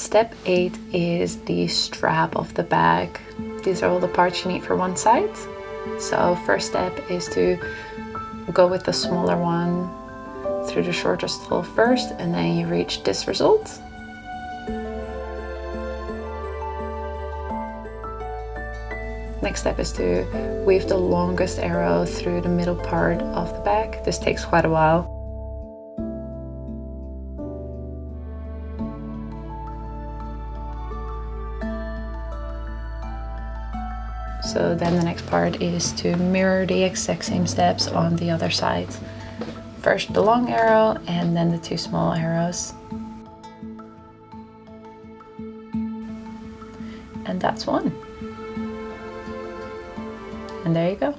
Step 8 is the strap of the bag. These are all the parts you need for one side. So first step is to go with the smaller one through the shortest hole first, and then you reach this result. Next step is to weave the longest arrow through the middle part of the bag. This takes quite a while. So then the next part is to mirror the exact same steps on the other side. First the long arrow and then the 2 small arrows. And that's one. And there you go.